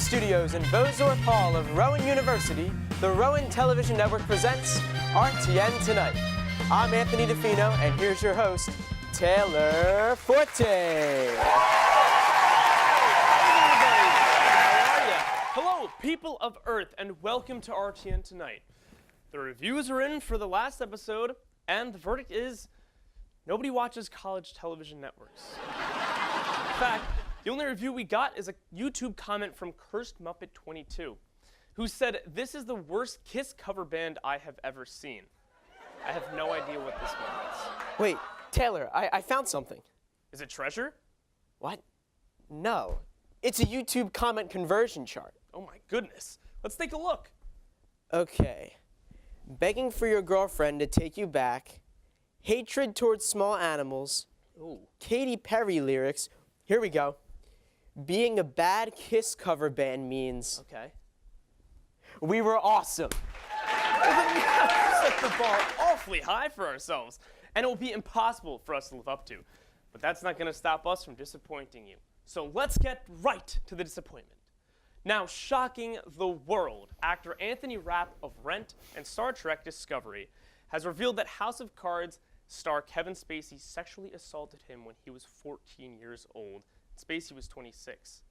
studios in Bozorth Hall of Rowan University, the Rowan Television Network presents RTN Tonight. I'm Anthony Defino, and here's your host, Taylor Forte. Hello, people of Earth, and welcome to RTN Tonight. The reviews are in for the last episode, and the verdict is nobody watches college television networks. In fact, the only review we got is a YouTube comment from Cursed Muppet 22, who said, "This is the worst Kiss cover band I have ever seen." I have no idea what this means. Wait, Taylor, I found something. Is it treasure? What? No. It's a YouTube comment conversion chart. Oh my goodness. Let's take a look. Okay. Begging for your girlfriend to take you back. Hatred towards small animals. Ooh. Katy Perry lyrics. Here we go. Being a bad Kiss cover band means Okay. we were awesome. We have set the bar awfully high for ourselves, and it will be impossible for us to live up to. But that's not going to stop us from disappointing you. So let's get right to the disappointment. Now, shocking the world, actor Anthony Rapp of Rent and Star Trek Discovery has revealed that House of Cards star Kevin Spacey sexually assaulted him when he was 14 years old. Spacey was 26.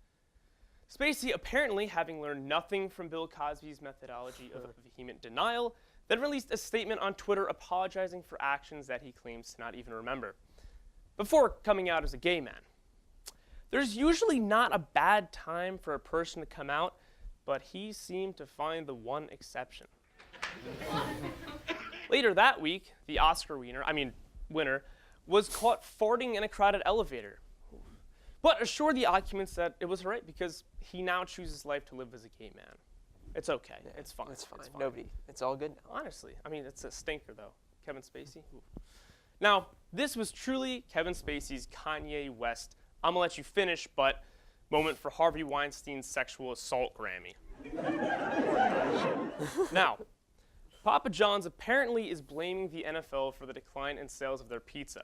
Spacey, apparently having learned nothing from Bill Cosby's methodology of vehement denial, then released a statement on Twitter apologizing for actions that he claims to not even remember, before coming out as a gay man. There's usually not a bad time for a person to come out, but he seemed to find the one exception. Later that week, the Oscar winner was caught farting in a crowded elevator, but assured the occupants that it was all right because he now chooses life to live as a gay man. It's okay. Yeah, it's fine. It's fine. It's all good now. Honestly, it's a stinker though. Kevin Spacey. Ooh. Now, this was truly Kevin Spacey's Kanye West, I'm gonna let you finish, but moment for Harvey Weinstein's sexual assault Grammy. Now, Papa John's apparently is blaming the NFL for the decline in sales of their pizza,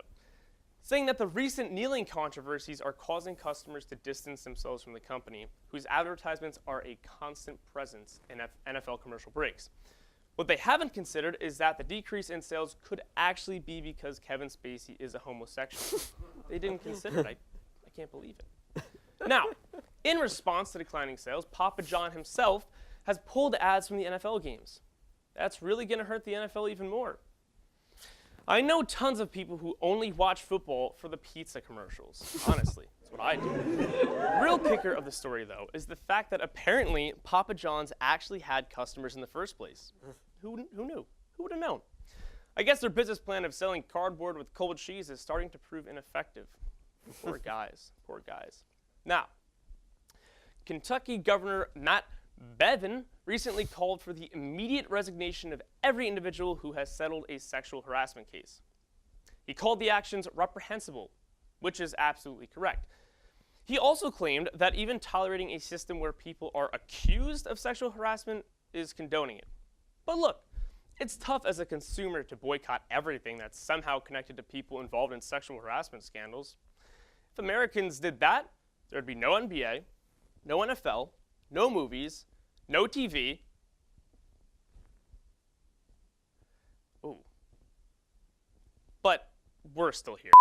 saying that the recent kneeling controversies are causing customers to distance themselves from the company, whose advertisements are a constant presence in NFL commercial breaks. What they haven't considered is that the decrease in sales could actually be because Kevin Spacey is a homosexual. They didn't consider it. I can't believe it. Now, in response to declining sales, Papa John himself has pulled ads from the NFL games. That's really going to hurt the NFL even more. I know tons of people who only watch football for the pizza commercials. Honestly, that's what I do. The real kicker of the story, though, is the fact that apparently Papa John's actually had customers in the first place. Who knew? Who would have known? I guess their business plan of selling cardboard with cold cheese is starting to prove ineffective. Poor guys. Poor guys. Now, Kentucky Governor Matt Bevin recently called for the immediate resignation of every individual who has settled a sexual harassment case. He called the actions reprehensible, which is absolutely correct. He also claimed that even tolerating a system where people are accused of sexual harassment is condoning it. But look, it's tough as a consumer to boycott everything that's somehow connected to people involved in sexual harassment scandals. If Americans did that, there'd be no NBA, no NFL, no movies, no TV. Ooh. But we're still here.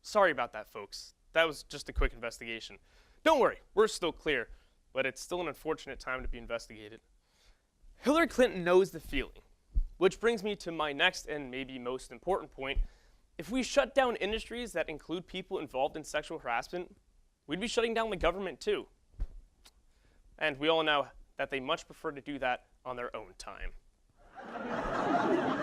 Sorry about that, folks. That was just a quick investigation. Don't worry, we're still clear, but it's still an unfortunate time to be investigated. Hillary Clinton knows the feeling, which brings me to my next and maybe most important point. If we shut down industries that include people involved in sexual harassment, we'd be shutting down the government too. And we all know that they much prefer to do that on their own time.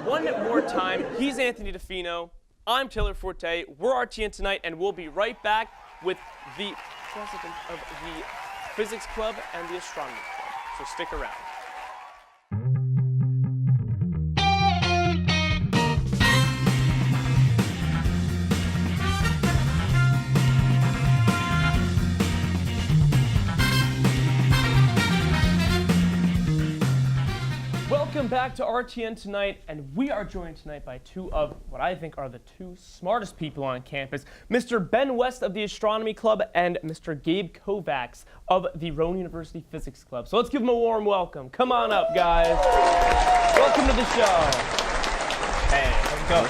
One more time, he's Anthony Defino, I'm Taylor Forte, we're RTN Tonight, and we'll be right back with the president of the Physics Club and the Astronomy Club, so stick around. Welcome back to RTN Tonight, and we are joined tonight by two of what I think are the two smartest people on campus, Mr. Ben West of the Astronomy Club and Mr. Gabe Kovacs of the Rowan University Physics Club. So let's give them a warm welcome. Come on up, guys. Welcome to the show. Hey, how's it going?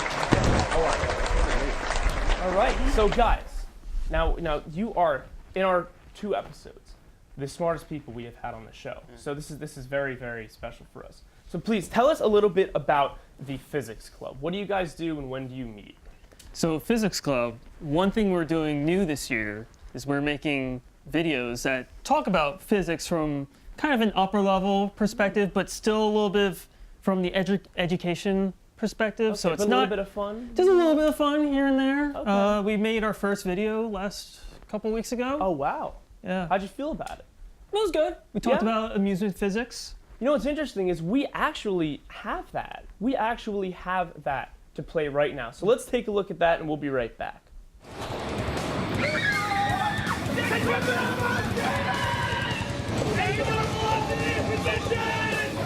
How are you? All right, so guys, now you are in our 2 episodes the smartest people we have had on the show. So this is very, very special for us. So please tell us a little bit about the Physics Club. What do you guys do and when do you meet? So Physics Club, one thing we're doing new this year is we're making videos that talk about physics from kind of an upper level perspective, but still a little bit of from the education perspective. Okay, so it's a not little bit of fun. just a little bit of fun here and there. Okay. We made our first video last couple weeks ago. Oh wow. Yeah. How'd you feel about it? It was good. We talked Yeah? about amusement physics. You know what's interesting is we actually have that. We actually have that to play right now. So let's take a look at that and we'll be right back.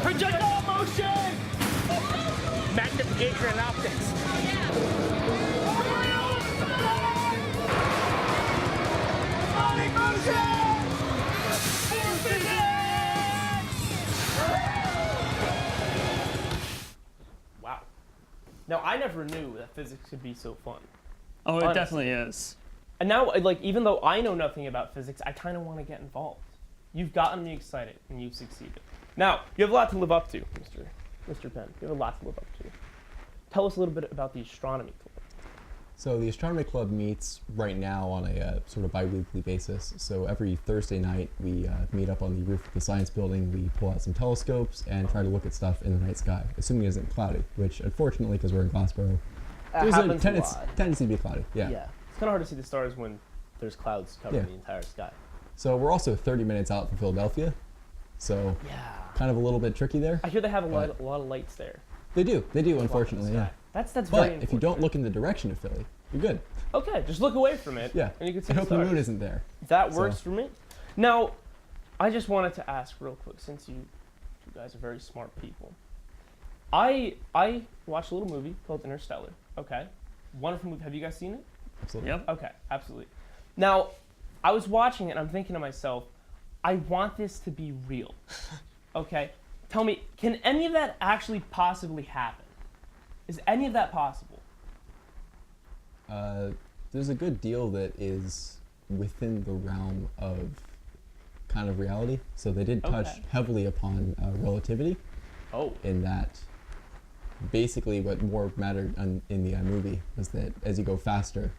Projectile motion! Magnification and optics. Sonic motion! Wow. Now I never knew that physics could be so fun. Oh, it Honestly. definitely is. And now, like, even though I know nothing about physics, I kind of want to get involved. You've gotten me excited, and you've succeeded. Now, you have a lot to live up to, Mr. Penn. You have a lot to live up to. Tell us a little bit about the Astronomy Club. So the Astronomy Club meets right now on a sort of bi-weekly basis. So every Thursday night we meet up on the roof of the science building, we pull out some telescopes and try to look at stuff in the night sky, assuming it isn't cloudy, which unfortunately, because we're in Glassboro, there's a happens a lot. tendency to be cloudy. Yeah. It's kind of hard to see the stars when there's clouds covering the entire sky. So we're also 30 minutes out from Philadelphia, so Yeah. kind of a little bit tricky there. I hear they have a lot of lights there. They do, unfortunately, yeah. That's very But important. if you don't look in the direction of Philly, you're good. Okay, just look away from it. Yeah. And you can see I the hope the stars. moon isn't there. That So- works for me. Now, I just wanted to ask real quick, since you guys are very smart people. I watched a little movie called Interstellar. Okay. Wonderful movie. Have you guys seen it? Absolutely. Yep. Okay, absolutely. Now, I was watching it and I'm thinking to myself, I want this to be real. Okay? Tell me, can any of that actually possibly happen? Is any of that possible? There's a good deal that is within the realm of kind of reality. So they did touch Okay. heavily upon relativity Oh. in that basically what more mattered in the movie was that as you go faster,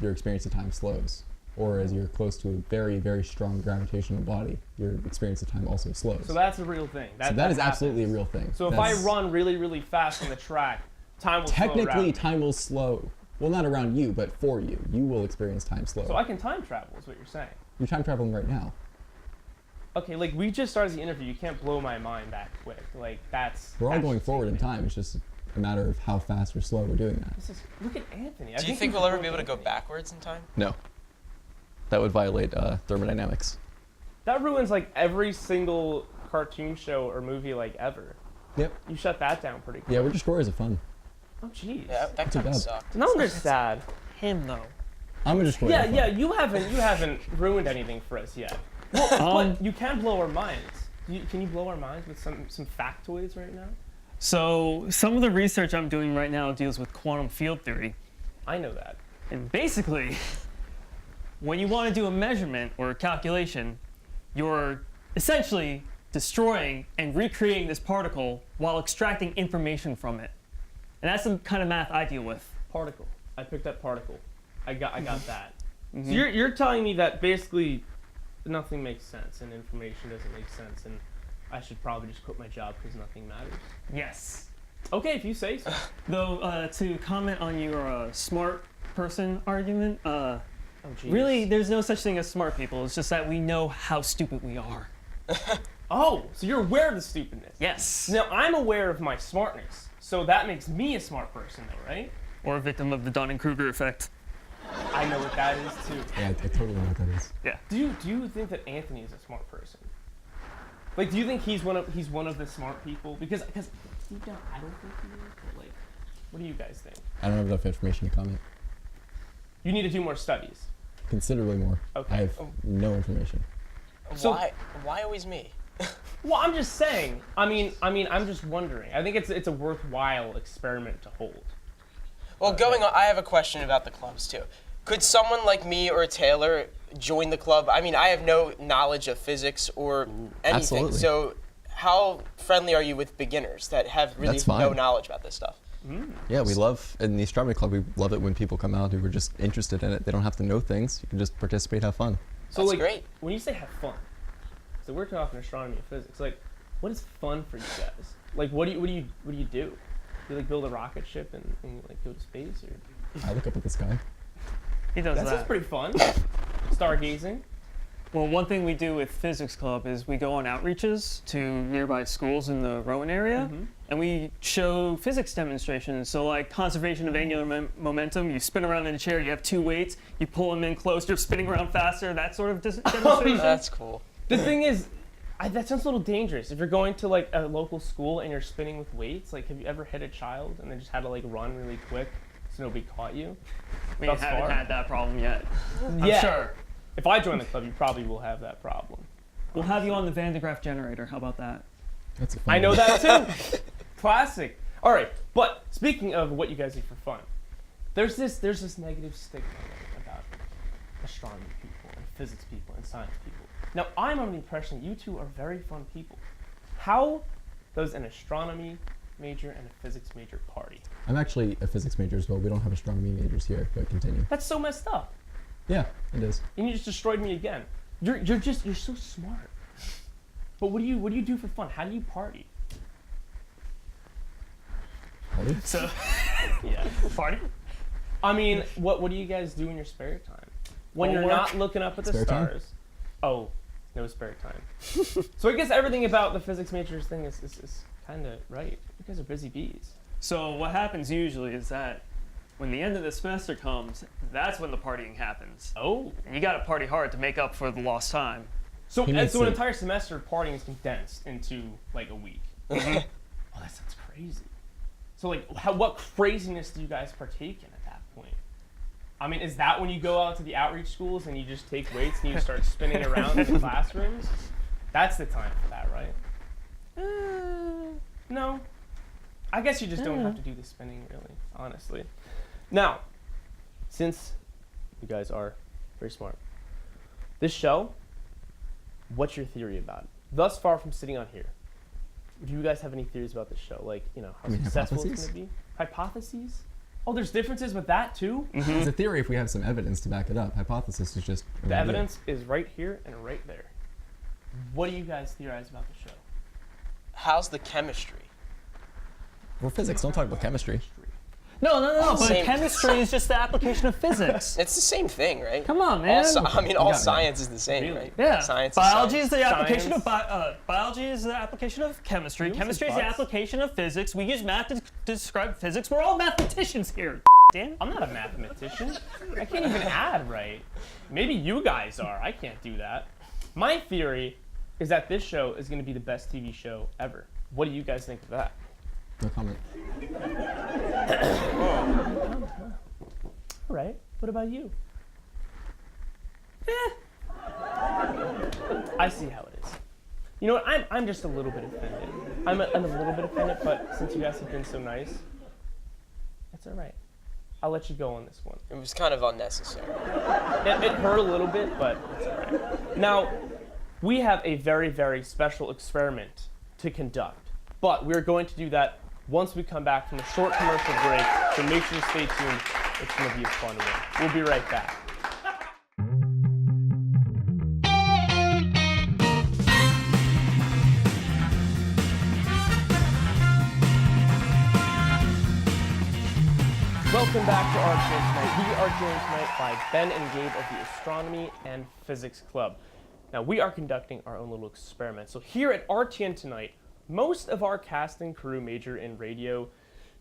your experience of time slows. Or as you're close to a very, very strong gravitational body, your experience of time also slows. So that's a real thing. So that is happens. absolutely a real thing. So if I run really, really fast on the track, time will slow around technically me. time will slow. Well, not around you, but for you. You will experience time slow. So I can time travel is what you're saying. You're time traveling right now. Okay, like we just started the interview. You can't blow my mind that quick. Like that's. We're all that's going just forward in insane. time. It's just a matter of how fast or slow we're doing that. Look at Anthony. Do you think we'll ever be able to go backwards in time? No. That would violate thermodynamics. That ruins like every single cartoon show or movie like ever. Yep. You shut that down pretty quick. Yeah, we're destroyers of fun. Oh jeez. Yeah, that Too kind of bad. sucked. No wonder it's sad. Him though. I'm a destroyer. Yeah, of fun. yeah. You haven't ruined anything for us yet. But you can blow our minds. Can you blow our minds with some factoids right now? So some of the research I'm doing right now deals with quantum field theory. I know that. And basically, when you want to do a measurement or a calculation, you're essentially destroying and recreating this particle while extracting information from it. And that's the kind of math I deal with. Particle. I picked up particle. I got that. So you're telling me that basically nothing makes sense and information doesn't make sense and I should probably just quit my job because nothing matters. Yes. Okay, if you say so. Though, to comment on your smart person argument, Oh, geez. really, there's no such thing as smart people. It's just that we know how stupid we are. Oh, so you're aware of the stupidness. Yes. Now I'm aware of my smartness, so that makes me a smart person, though, right? Or a victim of the Dunning-Kruger effect. I know what that is too. Yeah, I totally know what that is. Yeah. Do you think that Anthony is a smart person? Like, do you think he's one of the smart people? Because deep down, I don't think he is. But like, what do you guys think? I don't have enough information to comment. You need to do more studies. Considerably more. Okay. I have no information. So- Why always me? Well, I'm just saying. I mean, I'm just wondering. I think it's a worthwhile experiment to hold. Well, I have a question about the clubs too. Could someone like me or Taylor join the club? I mean, I have no knowledge of physics or anything. Absolutely. So how friendly are you with beginners that have really That's fine. no knowledge about this stuff? Yeah, we love, in the Astronomy Club, we love it when people come out who are just interested in it. They don't have to know things. You can just participate, have fun. So That's like, great. when you say have fun, so we're talking astronomy and physics. Like, what is fun for you guys? Like, what do you do? Do you like build a rocket ship and like go to space, or? I look up at the sky. He does That that. sounds pretty fun. Stargazing. Well, one thing we do with Physics Club is we go on outreaches to nearby schools in the Rowan area, and we show physics demonstrations. So like conservation of angular momentum, you spin around in a chair, you have two weights, you pull them in close, you're spinning around faster, that sort of demonstration. That's cool. The thing is, that sounds a little dangerous. If you're going to like a local school and you're spinning with weights, like have you ever hit a child and then just had to like run really quick so nobody caught you? We Thus haven't far? had that problem yet. Yeah. I'm sure. If I join the club, you probably will have that problem. We'll have you on the Van de Graaff generator. How about that? That's a fun I know one. that too. Classic. All right, but speaking of what you guys do for fun, there's this negative stigma about astronomy people and physics people and science people. Now, I'm under the impression that you two are very fun people. How does an astronomy major and a physics major party? I'm actually a physics major as well. We don't have astronomy majors here, but continue. That's so messed up. Yeah, it is. And you just destroyed me again. You're so smart. But what do you do for fun? How do you party? Party? So, yeah, party. I mean, what do you guys do in your spare time? When you're Homework? not looking up at the Spare time? stars. Oh, no spare time. So I guess everything about the physics majors thing is kind of right. You guys are busy bees. So what happens usually is that when the end of the semester comes, that's when the partying happens. Oh. And you got to party hard to make up for the lost time. So, He and needs so an to- entire semester of partying is condensed into like a week. Oh, that sounds crazy. So like, what craziness do you guys partake in at that point? I mean, is that when you go out to the outreach schools and you just take weights and you start spinning around in the classrooms? That's the time for that, right? No. I guess you just don't have to do the spinning, really, honestly. Now, since you guys are very smart, this show, what's your theory about it? Thus far from sitting on here, do you guys have any theories about this show? Like, you know, how You mean successful it's hypotheses? going to be? Hypotheses? Oh, there's differences with that, too? It's a theory if we have some evidence to back it up. Hypothesis is just an The idea. evidence is right here and right there. What do you guys theorize about the show? How's the chemistry? We're physics. Don't talk about chemistry. No, but Same. chemistry is just the application of physics. It's the same thing, right? Come on, man. All got it. science is the same, Really? right? Yeah. Science. Biology is is the application of Science. biology is the application of chemistry. You Chemistry is said the butts. application of physics. We use math to describe physics. We're all mathematicians here. Dan. I'm not a mathematician. I can't even add right. Maybe you guys are. I can't do that. My theory is that this show is going to be the best TV show ever. What do you guys think of that? No comment. All right. What about you? I see how it is. You know what? I'm just a little bit offended. I'm a little bit offended, but since you guys have been so nice, it's all right. I'll let you go on this one. It was kind of unnecessary. It hurt a little bit, but it's all right. Now, we have a very, very special experiment to conduct, but we're going to do that once we come back from a short commercial break, so make sure to stay tuned. It's going to be a fun one. We'll be right back. Welcome back to RTN Tonight. We are joined tonight by Ben and Gabe of the Astronomy and Physics Club. Now, we are conducting our own little experiment. So here at RTN Tonight, most of our cast and crew major in radio,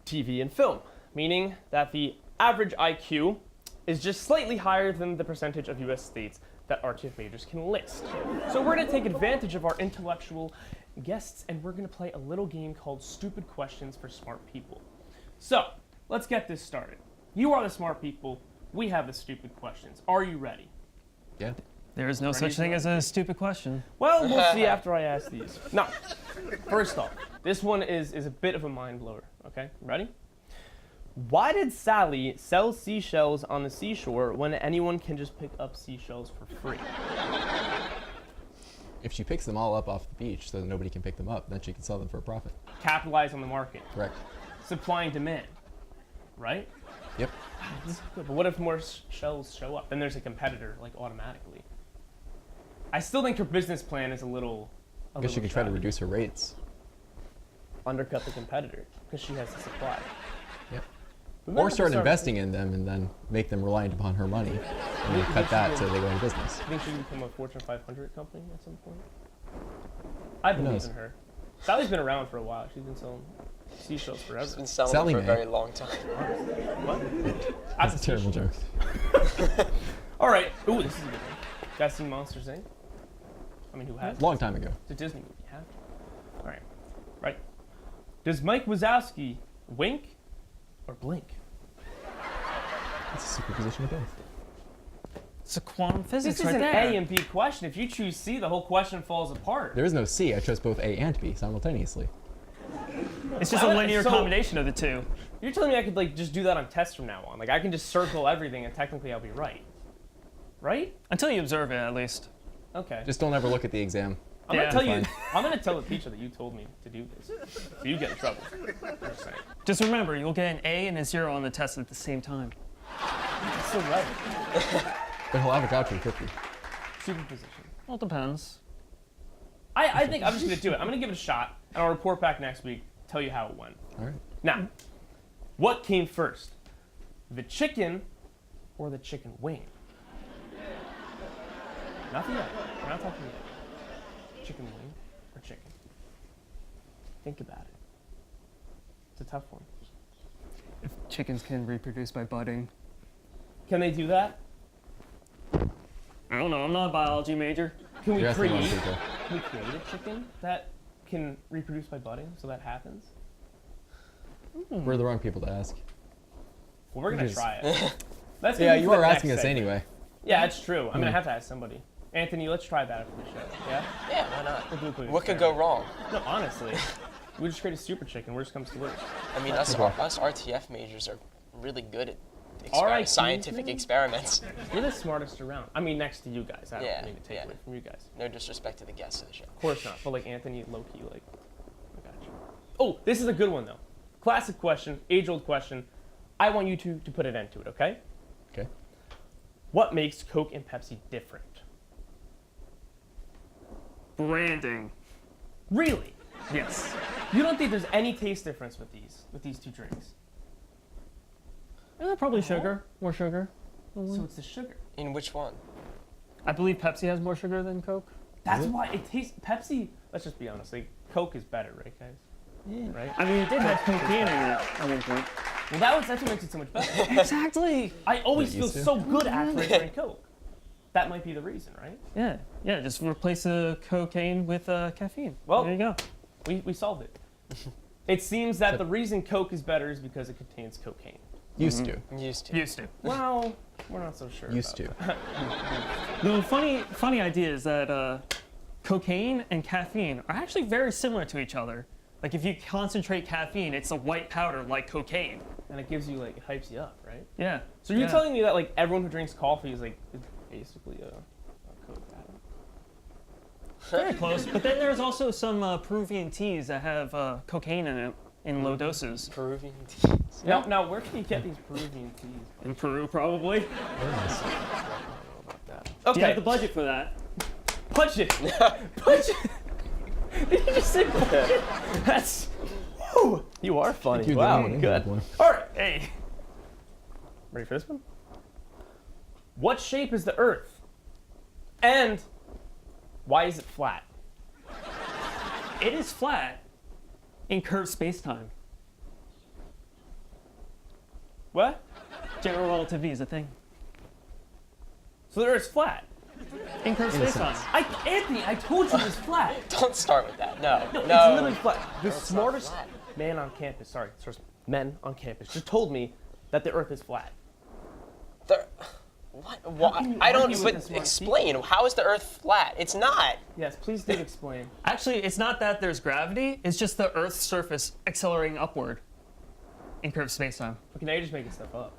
TV, and film, meaning that the average IQ is just slightly higher than the percentage of U.S. states that RTF majors can list. So we're going to take advantage of our intellectual guests, and we're going to play a little game called Stupid Questions for Smart People. So let's get this started. You are the smart people. We have the stupid questions. Are you ready? Yeah. There is no such thing as a stupid question. Well, we'll see after I ask these. Now, first off, this one is a bit of a mind blower. Okay, ready? Why did Sally sell seashells on the seashore when anyone can just pick up seashells for free? If she picks them all up off the beach so that nobody can pick them up, then she can sell them for a profit. Capitalize on the market. Correct. Supply and demand. Right? Yep. But what if more shells show up? Then there's a competitor, like, automatically. I still think her business plan is a little. I guess she can try to reduce her rates. Undercut the competitor because she has the supply. Yep. But Or then start investing in them and then make them reliant upon her money. And then cut that so they go into business. You think she can become a Fortune 500 company at some point? I believe knows? in her. Sally's been around for a while. She's been selling seashells forever. She's been selling Sally them for Mae. a very long time. What? That's a terrible joke. All right. Ooh, this is a good one. Guys seen Monsters, Inc.? I mean, who has? Long time ago. It's a Disney movie. You have to. All right. Right. Does Mike Wazowski wink or blink? It's a superposition of both. It's a quantum physics This is right an there. A and B question. If you choose C, the whole question falls apart. There is no C. I chose both A and B simultaneously. It's just a Well, linear so- combination of the two. You're telling me I could like just do that on tests from now on? Like I can just circle everything and technically I'll be right. Right? Until you observe it, at least. Okay. Just don't ever look at the exam. I'm Yeah, gonna tell you. fine. I'm gonna tell the teacher that you told me to do this, so you get in trouble. Just saying. Just remember, you'll get an A and a 0 on the test at the same time. It's so relevant. But he'll have a gotcha 50. Superposition. Well, it depends. I think I'm just gonna do it. I'm gonna give it a shot, and I'll report back next week. Tell you how it went. All right. Now, what came first, the chicken or the chicken wing? Nothing yet. We're not talking yet. Chicken wing or chicken? Think about it. It's a tough one. If chickens can reproduce by budding. Can they do that? I don't know, I'm not a biology major. Can we You're asking a lot of create? people. Can we create a chicken that can reproduce by budding so that happens? We're the wrong people to ask. Well, we're gonna Yes. try it. That's Yeah, gonna be you for are the asking next us segment. anyway. Yeah, it's true. I'm gonna have to ask somebody. Anthony, let's try that after the show. Yeah? Yeah, why not? We'll do a quick What could go experiment. wrong? No, honestly. We just create a super chicken. Worst comes to worst. I mean, us Okay. RTF majors are really good at RITs, scientific man? experiments. You're the smartest around. I mean, next to you guys. I don't Yeah, mean to take yeah. away from you guys. No disrespect to the guests of the show. Of course not. But like Anthony, low key, like, I got you. Oh, this is a good one though. Classic question, age-old question. I want you to put an end to it, okay? Okay. What makes Coke and Pepsi different? Branding. Really? Yes. You don't think there's any taste difference with these two drinks? Probably sugar. More sugar. So it's the sugar. In which one? I believe Pepsi has more sugar than Coke. That's why it tastes. Pepsi. Let's just be honest. Like Coke is better, right, guys? Right. I mean, it did have cocaine in it at one point. Well, that's what makes it so much better. Exactly. I always Get feel used to. so good after I drink Coke. That might be the reason, right? Yeah. Yeah. Just replace the cocaine with caffeine. Well- there you go. We solved it. It seems that the reason Coke is better is because it contains cocaine. Used to. Used to. Used to. Well, we're not so sure. Used to. about that. The funny idea is that cocaine and caffeine are actually very similar to each other. Like if you concentrate caffeine, it's a white powder like cocaine. And it gives you like it hypes you up, right? Yeah. So you're Yeah. telling me that like everyone who drinks coffee is basically a Coke addict? Very close. But then there's also some Peruvian teas that have cocaine in it in low doses. Peruvian teas. Now, where can you get these Peruvian teas? In Peru, probably. Very nice. Do you Okay, have the budget for that? punch it. Punch it. Did you just say punch it? That's. Whew, you are funny. You're the Wow, only one good. one. All right, hey. Ready for this one? What shape is the Earth? And why is it flat? It is flat in curved space-time. What? General relativity is a thing. So the Earth's flat. in curved In a space-time. sense. Anthony, I told you it was flat. Don't start with that. No. No, it's literally flat. The smartest flat. man on campus, men on campus, just told me that the Earth is flat. What? can you I don't. argue with But this smart explain. How is the Earth flat? It's not. Yes, please do explain. Actually, it's not that there's gravity, it's just the Earth's surface accelerating upward in curved space-time. Okay, now you're just making stuff up.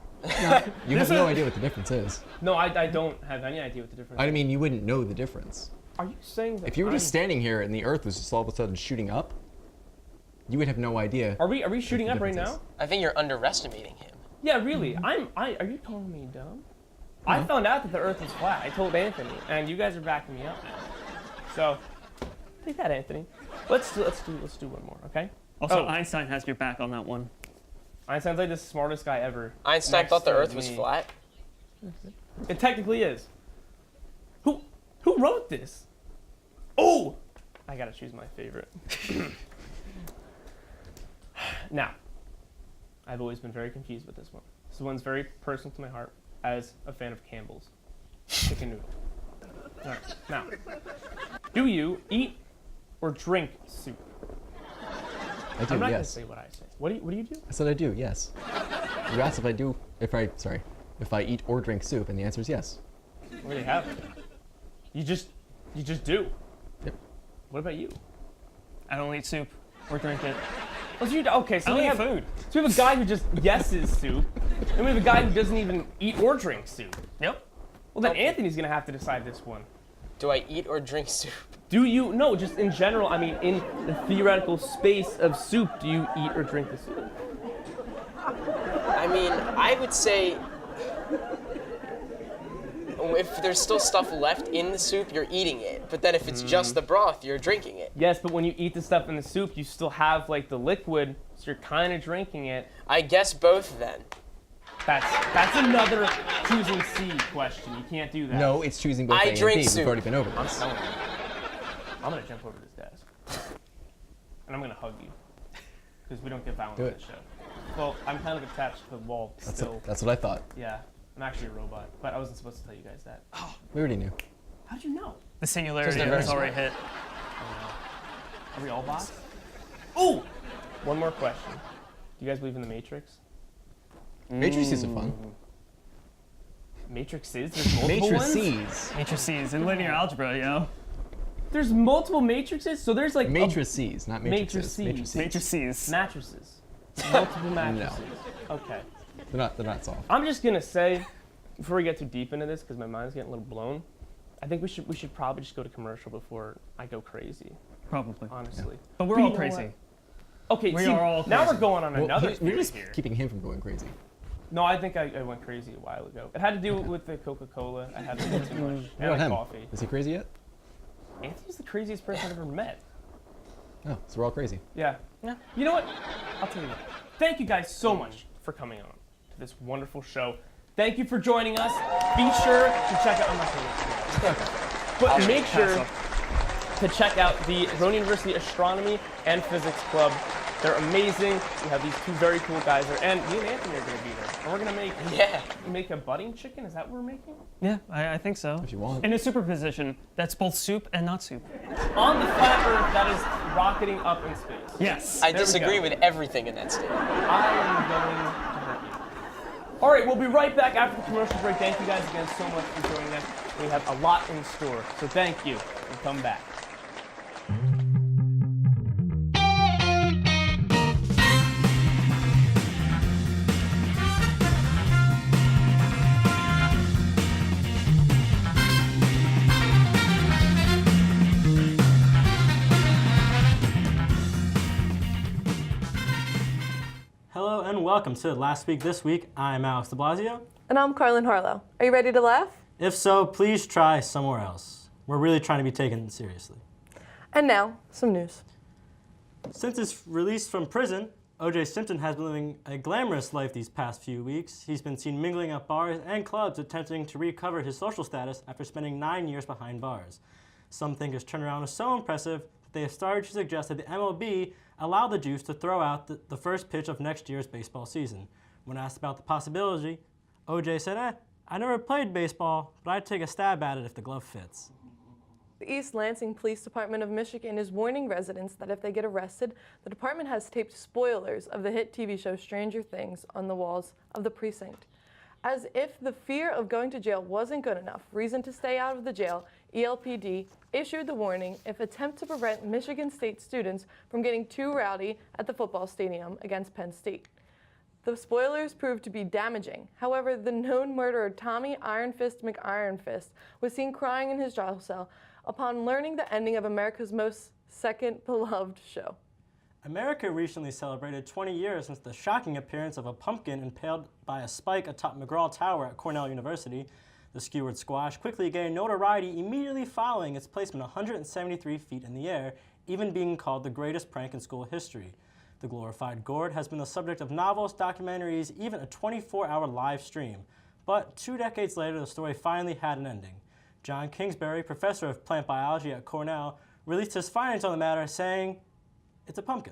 You have no idea what the difference is. No, I don't have any idea what the difference I is. mean, you wouldn't know the difference. Are you saying that If you were just I'm- standing here and the Earth was just all of a sudden shooting up, you would have no idea. Are we shooting the up right difference now? is. I think you're underestimating him. Yeah, really. Are you calling me dumb? I found out that the Earth is flat. I told Anthony, and you guys are backing me up now. So, take that, Anthony. Let's do one more, okay? Also, Oh. Einstein has your back on that one. Einstein's like the smartest guy ever. Einstein next thought the to Earth was me. flat. It technically is. Who wrote this? Oh, I gotta choose my favorite. Now, I've always been very confused with this one. This one's very personal to my heart as a fan of Campbell's chicken noodle. All right, now, do you eat or drink soup? I do, I'm not gonna yes. say what I say. What do you do? I said I do, yes. You asked if I eat or drink soup, and the answer is yes. What do you have? You just do. Yep. What about you? I don't eat soup or drink it. Okay, so I we don't have eat food. So we have a guy who just guesses soup, and we have a guy who doesn't even eat or drink soup. Yep. Well, then Anthony's gonna have to decide this one. Do I eat or drink soup? Do you? No, just in general. I mean, in the theoretical space of soup, do you eat or drink the soup? I mean, I would say if there's still stuff left in the soup, you're eating it. But then if it's just the broth, you're drinking it. Yes, but when you eat the stuff in the soup, you still have like the liquid, so you're kind of drinking it. I guess both then. That's another choosing C question. You can't do that. No, it's choosing both I A and drink B. soup. We've already been over I'm this. telling you. I'm gonna jump over this desk, and I'm gonna hug you, because we don't get violent Do on it. this show. Well, I'm kind of attached to the wall still. That's what I thought. Yeah, I'm actually a robot, but I wasn't supposed to tell you guys that. We already knew. How'd you know? The singularity they're very has already hit. Are we all bots? Ooh! One more question. Do you guys believe in the Matrix? Matrices are fun. Matrices? There's multiple ones? Matrices. Matrices in linear algebra, yo. There's multiple matrices? So there's like Matrices, not matrices. Matrices. Matrices. mattresses. Multiple mattresses. Okay. They're not soft. I'm just gonna say, before we get too deep into this, because my mind's getting a little blown, I think we should probably just go to commercial before I go crazy. Probably. Honestly. But we're But you all know crazy. what? Okay, We see, are all now crazy. we're going on another We're theory just here. keeping him from going crazy. No, I think I went crazy a while ago. It had to do with the Coca-Cola. I had a little too much. What And about the him? coffee. Is he crazy yet? Anthony's the craziest person I've ever met. Oh, so we're all crazy. Yeah. You know what? I'll tell you what. Thank you guys so much for coming on to this wonderful show. Thank you for joining us. Be sure to check out. I'm not going to but make sure to check out the Rowan University Astronomy and Physics Club. They're amazing. We have these two very cool guys there, and me and Anthony are going to be there. And we're going to make a budding chicken. Is that what we're making? Yeah, I think so. If you want. In a superposition that's both soup and not soup. On the flat Earth that is rocketing up in space. Yes. I There we disagree go. with everything in that statement. I am going to hurt you. All right, we'll be right back after the commercial break. Thank you guys again so much for joining us. We have a lot in store, so thank you, and come back. Hello and welcome to Last Week This Week. I'm Alex de Blasio. And I'm Carlin Harlow. Are you ready to laugh? If so, please try somewhere else. We're really trying to be taken seriously. And now, some news. Since his release from prison, O.J. Simpson has been living a glamorous life these past few weeks. He's been seen mingling at bars and clubs attempting to recover his social status after spending 9 years behind bars. Some think his turnaround is so impressive that they have started to suggest that the MLB allow the Juice to throw out the first pitch of next year's baseball season. When asked about the possibility, O.J. said, I never played baseball, but I'd take a stab at it if the glove fits. The East Lansing Police Department of Michigan is warning residents that if they get arrested, the department has taped spoilers of the hit TV show Stranger Things on the walls of the precinct. As if the fear of going to jail wasn't good enough reason to stay out of the jail, ELPD issued the warning if attempt to prevent Michigan State students from getting too rowdy at the football stadium against Penn State. The spoilers proved to be damaging. However, the known murderer Tommy Iron Fist McIronfist was seen crying in his jail cell upon learning the ending of America's most second beloved show. America recently celebrated 20 years since the shocking appearance of a pumpkin impaled by a spike atop McGraw Tower at Cornell University. The skewered squash quickly gained notoriety immediately following its placement 173 feet in the air, even being called the greatest prank in school history. The glorified gourd has been the subject of novels, documentaries, even a 24-hour live stream. But 2 decades later, the story finally had an ending. John Kingsbury, professor of plant biology at Cornell, released his findings on the matter, saying, "It's a pumpkin."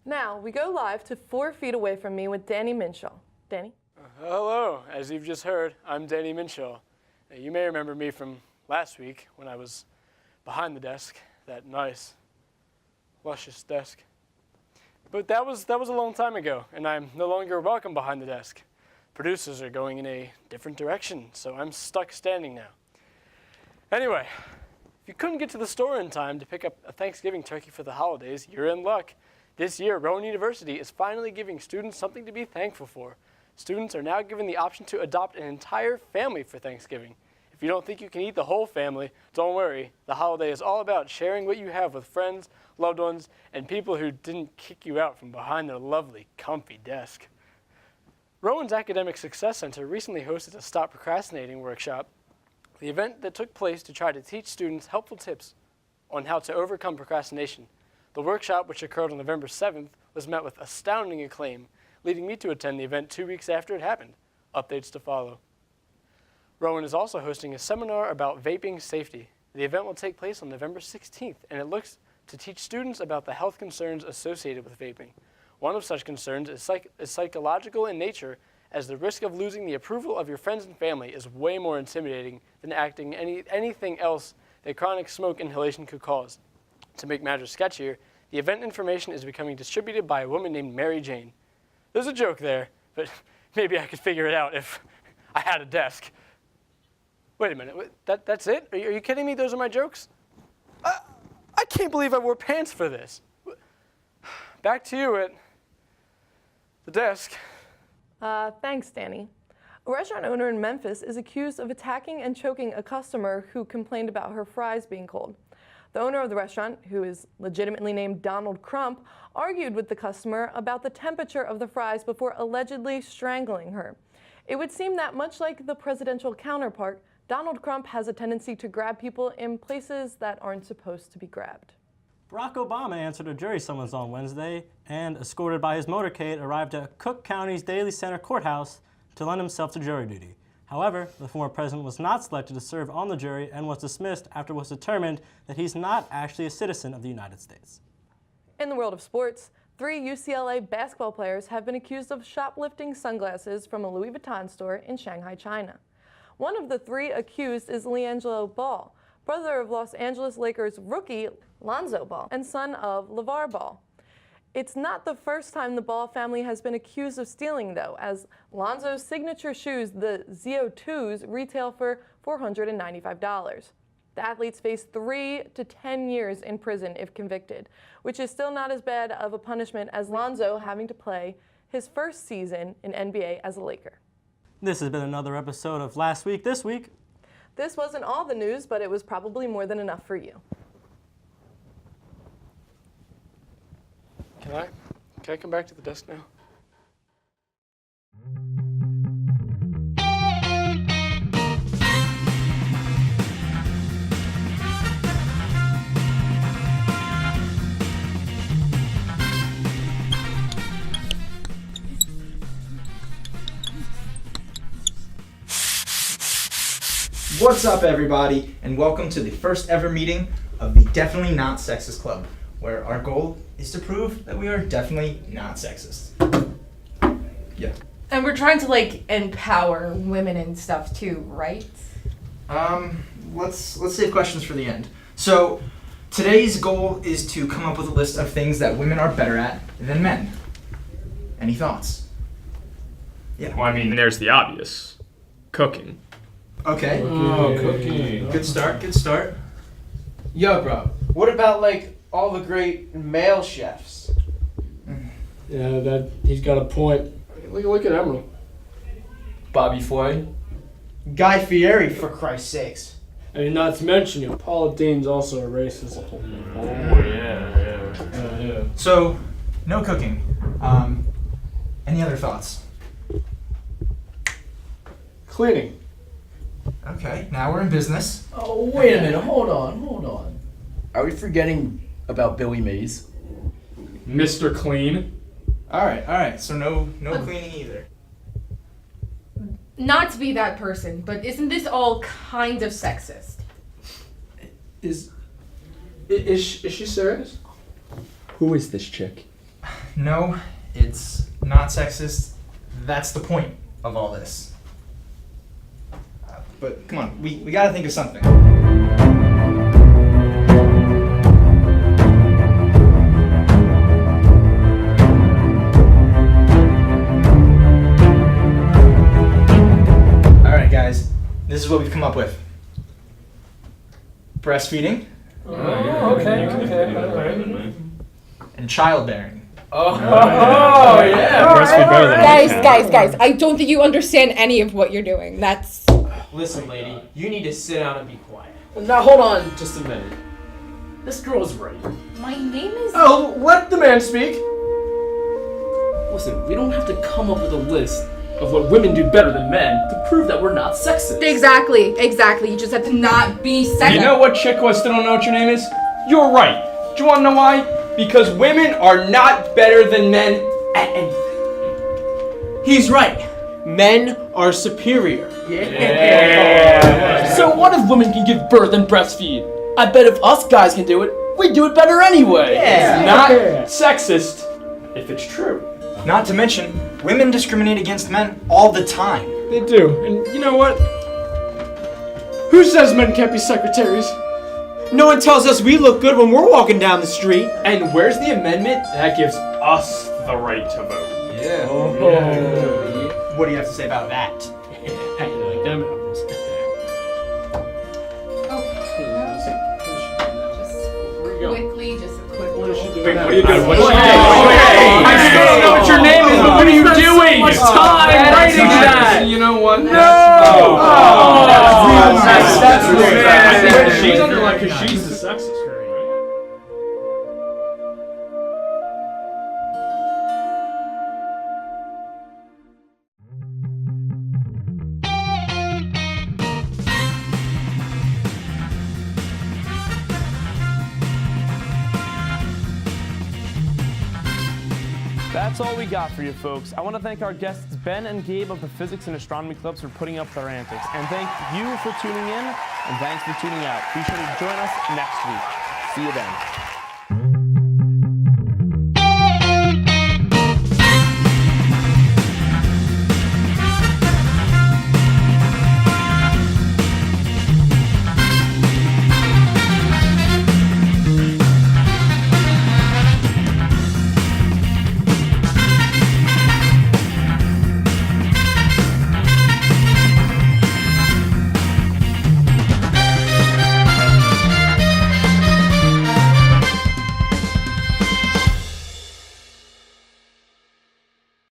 Now, we go live to 4 feet away from me with Danny Minshaw. Danny? Hello, as you've just heard, I'm Danny Minshaw. You may remember me from last week when I was behind the desk, that nice, luscious desk. But that was a long time ago, and I'm no longer welcome behind the desk. Producers are going in a different direction, so I'm stuck standing now. Anyway, if you couldn't get to the store in time to pick up a Thanksgiving turkey for the holidays, you're in luck. This year, Rowan University is finally giving students something to be thankful for. Students are now given the option to adopt an entire family for Thanksgiving. If you don't think you can eat the whole family, don't worry. The holiday is all about sharing what you have with friends, loved ones, and people who didn't kick you out from behind their lovely, comfy desk. Rowan's Academic Success Center recently hosted a Stop Procrastinating workshop, the event that took place to try to teach students helpful tips on how to overcome procrastination. The workshop, which occurred on November 7th, was met with astounding acclaim, leading me to attend the event 2 weeks after it happened. Updates to follow. Rowan is also hosting a seminar about vaping safety. The event will take place on November 16th, and it looks to teach students about the health concerns associated with vaping. One of such concerns is psychological in nature, as the risk of losing the approval of your friends and family is way more intimidating than acting anything else that chronic smoke inhalation could cause. To make matters sketchier, the event information is becoming distributed by a woman named Mary Jane. There's a joke there, but maybe I could figure it out if I had a desk. Wait a minute, that's it? Are you kidding me? Those are my jokes? I can't believe I wore pants for this. Back to you at the desk. Thanks, Danny. A restaurant owner in Memphis is accused of attacking and choking a customer who complained about her fries being cold. The owner of the restaurant, who is legitimately named Donald Crump, argued with the customer about the temperature of the fries before allegedly strangling her. It would seem that much like the presidential counterpart, Donald Crump has a tendency to grab people in places that aren't supposed to be grabbed. Barack Obama answered a jury summons on Wednesday and, escorted by his motorcade, arrived at Cook County's Daly Center Courthouse to lend himself to jury duty. However, the former president was not selected to serve on the jury and was dismissed after it was determined that he's not actually a citizen of the United States. In the world of sports, 3 UCLA basketball players have been accused of shoplifting sunglasses from a Louis Vuitton store in Shanghai, China. One of the 3 accused is LiAngelo Ball, brother of Los Angeles Lakers rookie Lonzo Ball and son of LeVar Ball. It's not the first time the Ball family has been accused of stealing, though, as Lonzo's signature shoes, the ZO2s, retail for $495. The athletes face 3 to 10 years in prison if convicted, which is still not as bad of a punishment as Lonzo having to play his first season in NBA as a Laker. This has been another episode of Last Week This Week. This wasn't all the news, but it was probably more than enough for you. Can I come back to the desk now? What's up, everybody, and welcome to the first ever meeting of the Definitely Not Sexist Club, where our goal is to prove that we are definitely not sexist. Yeah. And we're trying to like empower women and stuff too, right? Let's save questions for the end. So, today's goal is to come up with a list of things that women are better at than men. Any thoughts? Yeah. Well, I mean, there's the obvious. Cooking. Okay. Oh, cooking. Good start, good start. Yo, bro, what about like all the great male chefs? Yeah, he's got a point. Look at Emerald. Bobby Flay. Guy Fieri, for Christ's sakes. I mean, not to mention you, Paula Dean's also a racist. Oh, yeah. So, no cooking. Any other thoughts? Cleaning. Okay, now we're in business. Oh, wait a minute. Hold on. Are we forgetting about Billy Mays? Mr. Clean. All right. So no cleaning either. Not to be that person, but isn't this all kind of sexist? Is she serious? Who is this chick? No, it's not sexist. That's the point of all this. But come on, we gotta think of something. Alright guys, this is what we've come up with. Breastfeeding. Okay. And childbearing. Oh, yeah. Breastfeed better than I can. Guys, I don't think you understand any of what you're doing. That's... Listen, lady, you need to sit down and be quiet. Now, hold on just a minute. This girl's right. My name is... Oh, let the man speak. Listen, we don't have to come up with a list of what women do better than men to prove that we're not sexist. Exactly. You just have to not be sexist. You know what, chick who I still don't know what your name is? You're right. Do you want to know why? Because women are not better than men at anything. He's right. Men are superior. So what if women can give birth and breastfeed? I bet if us guys can do it, we do it better anyway. It's not sexist if it's true. Not to mention, women discriminate against men all the time. They do. And you know what? Who says men can't be secretaries? No one tells us we look good when we're walking down the street. And where's the amendment that gives us the right to vote? Yeah. What do you have to say about that? Like them apples. Quickly, just a quick Wait, what are you doing? What's your name? I still don't know what your name is, but what are you doing? Much time writing that. You know what? No! That's rude. I think she's underlined because she's the sexist. That's all we got for you folks. I want to thank our guests Ben and Gabe of the Physics and Astronomy Clubs for putting up their antics. And thank you for tuning in, and thanks for tuning out. Be sure to join us next week. See you then.